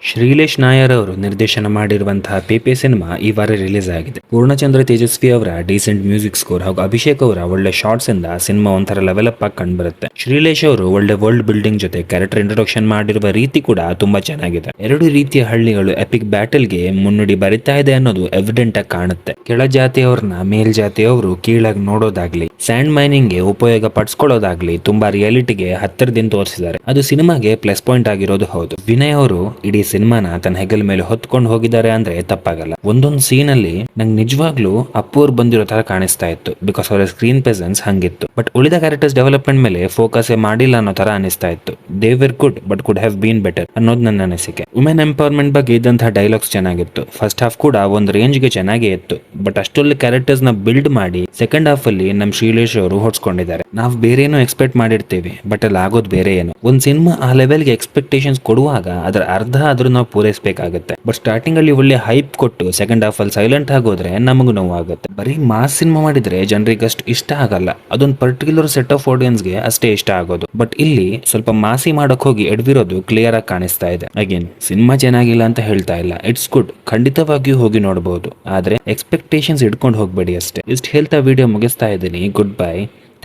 ಶ್ರೀಲೇಶ್ ನಾಯರ್ ಅವರು ನಿರ್ದೇಶನ ಮಾಡಿರುವಂತಹ ಪೇಪೆ ಸಿನಿಮಾ ಈ ವಾರ ರಿಲೀಸ್ ಆಗಿದೆ. ಪೂರ್ಣಚಂದ್ರ ತೇಜಸ್ವಿ ಅವರ ಡೀಸೆಂಟ್ ಮ್ಯೂಸಿಕ್ ಸ್ಕೋರ್ ಹಾಗೂ ಅಭಿಷೇಕ್ ಅವರ ಒಳ್ಳೆ ಶಾರ್ಟ್ಸ್ ಇಂದ ಸಿನಿಮಾ ಒಂಥರ ಲೆವೆಲ್ ಅಪ್ ಆಗಿ ಕಂಡು ಬರುತ್ತೆ. ಶ್ರೀಲೇಶ್ ಅವರು ಒಳ್ಳೆ ವರ್ಲ್ಡ್ ಬಿಲ್ಡಿಂಗ್ ಜೊತೆ ಕ್ಯಾರೆಕ್ಟರ್ ಇಂಟ್ರೊಡಕ್ಷನ್ ಮಾಡಿರುವ ರೀತಿ ಕೂಡ ತುಂಬಾ ಚೆನ್ನಾಗಿದೆ. ಎರಡು ರೀತಿಯ ಹಳ್ಳಿಗಳು ಎಪಿಕ್ ಬ್ಯಾಟಲ್ಗೆ ಮುನ್ನುಡಿ ಬರಿತಾ ಇದೆ ಅನ್ನೋದು ಎವಿಡೆಂಟ್ ಆಗಿ ಕಾಣುತ್ತೆ. ಕೆಳ ಜಾತಿಯವ್ರನ್ನ ಮೇಲ್ ಜಾತಿಯವರು ಕೀಳಾಗಿ ನೋಡೋದಾಗ್ಲಿ, ಸ್ಯಾಂಡ್ ಮೈನಿಂಗ್ ಗೆ ಉಪಯೋಗ ಪಡಿಸ್ಕೊಳ್ಳೋದಾಗ್ಲಿ ತುಂಬಾ ರಿಯಾಲಿಟಿಗೆ ಹತ್ತಿರದಿಂದ ತೋರಿಸಿದ್ದಾರೆ. ಅದು ಸಿನಿಮಾಗೆ ಪ್ಲಸ್ ಪಾಯಿಂಟ್ ಆಗಿರೋದು ಹೌದು. ವಿನಯ್ ಅವರು ಇಡೀ ಸಿನಿಮಾನ ತನ್ನ ಹೆಗಲ ಮೇಲೆ ಹೊತ್ಕೊಂಡು ಹೋಗಿದ್ದಾರೆ ಅಂದ್ರೆ ತಪ್ಪಾಗಲ್ಲ. ಒಂದೊಂದು ಸೀನ್ ಅಲ್ಲಿ ನಂಗೆ ನಿಜವಾಗ್ಲೂ ಅಪ್ಪು ಅವ್ರು ಬಂದಿರೋ ತರ ಕಾಣಿಸ್ತಾ ಇತ್ತು, ಬಿಕಾಸ್ ಅವರ ಸ್ಕ್ರೀನ್ ಪ್ರೆಸೆನ್ಸ್ ಹಂಗಿತ್ತು. ಬಟ್ ಉಳಿದ ಕ್ಯಾರೆಕ್ಟರ್ಸ್ ಡೆವಲಪ್ಮೆಂಟ್ ಮೇಲೆ ಫೋಕಸ್ ಮಾಡಿಲ್ಲ ಅನ್ನೋ ತರ ಅನಿಸ್ತಾ ಇತ್ತು. They were good but could have been better ಅನ್ನೋದು ನನ್ನ ಅನಿಸಿಕೆ. ವುಮೆನ್ ಎಂಪವರ್ಮೆಂಟ್ ಬಗ್ಗೆ ಇದ್ದಂತಹ ಡೈಲಾಗ್ಸ್ ಚೆನ್ನಾಗಿತ್ತು. ಫಸ್ಟ್ ಹಾಫ್ ಕೂಡ ಒಂದು ರೇಂಜ್ ಗೆ ಚೆನ್ನಾಗೇ ಇತ್ತು. ಬಟ್ ಅಷ್ಟೊಳ್ಳೆ ಕ್ಯಾರೆಕ್ಟರ್ಸ್ ನ ಬಿಲ್ಡ್ ಮಾಡಿ ಸೆಕೆಂಡ್ ಹಾಫ್ ಅಲ್ಲಿ ನಮ್ ಶ್ರೀಲೇಶ್ ಅವರು ಹೊಡ್ಸ್ಕೊಂಡಿದ್ದಾರೆ. ನಾವು ಬೇರೆ ಏನೋ ಎಕ್ಸ್ಪೆಕ್ಟ್ ಮಾಡಿರ್ತೀವಿ, ಬಟ್ ಅಲ್ಲಿ ಆಗೋದು ಬೇರೆ ಏನು. ಒಂದ್ ಸಿನಿಮಾ ಆ ಲೆವೆಲ್ಗೆ ಎಕ್ಸ್ಪೆಕ್ಟೇಷನ್ಸ್ ಕೊಡುವಾಗ ಅದರ ಅರ್ಧ ಆದ್ರೂ ನಾವು ಪೂರೈಸಬೇಕಾಗುತ್ತೆ. ಬಟ್ ಸ್ಟಾರ್ಟಿಂಗ್ ಅಲ್ಲಿ ಒಳ್ಳೆ ಹೈಪ್ ಕೊಟ್ಟು ಸೆಕೆಂಡ್ ಹಾಫ್ ಅಲ್ಲಿ ಸೈಲೆಂಟ್ ಆಗೋದ್ರೆ ನಮಗೂ ನೋವಾಗುತ್ತೆ. ಬರೀ ಮಾಸ್ ಸಿನಿಮಾ ಮಾಡಿದ್ರೆ ಜನರಿಗೆ ಅಷ್ಟು ಇಷ್ಟ ಆಗಲ್ಲ. ಅದೊಂದು ಪರ್ಟಿಕ್ಯುಲರ್ ಸೆಟ್ ಆಫ್ ಆಡಿಯನ್ಸ್ ಗೆ ಅಷ್ಟೇ ಇಷ್ಟ ಆಗೋದು. ಬಟ್ ಇಲ್ಲಿ ಸ್ವಲ್ಪ ಮಾಸಿ ಮಾಡಕ್ ಹೋಗಿ ಎಡ್ವಿರೋದು ಕ್ಲಿಯರ್ ಆಗಿ ಕಾಣಿಸ್ತಾ ಇದೆ. ಅಗೇನ್ ಸಿನಿಮಾ ಚೆನ್ನಾಗಿಲ್ಲ ಅಂತ ಹೇಳ್ತಾ ಇಲ್ಲ, ಇಟ್ಸ್ ಗುಡ್, ಖಂಡಿತವಾಗಿಯೂ ಹೋಗಿ ನೋಡಬಹುದು. ಆದ್ರೆ ಎಕ್ಸ್ಪೆಕ್ಟೇಷನ್ಸ್ ಇಟ್ಕೊಂಡು ಹೋಗ್ಬೇಡಿ ಅಷ್ಟೇ. ಇಷ್ಟು ಹೇಳ್ತಾ ವಿಡಿಯೋ ಮುಗಿಸ್ತಾ ಇದ್ದೀನಿ. Goodbye,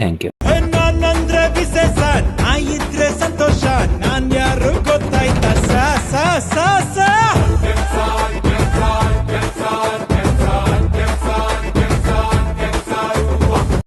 thank you.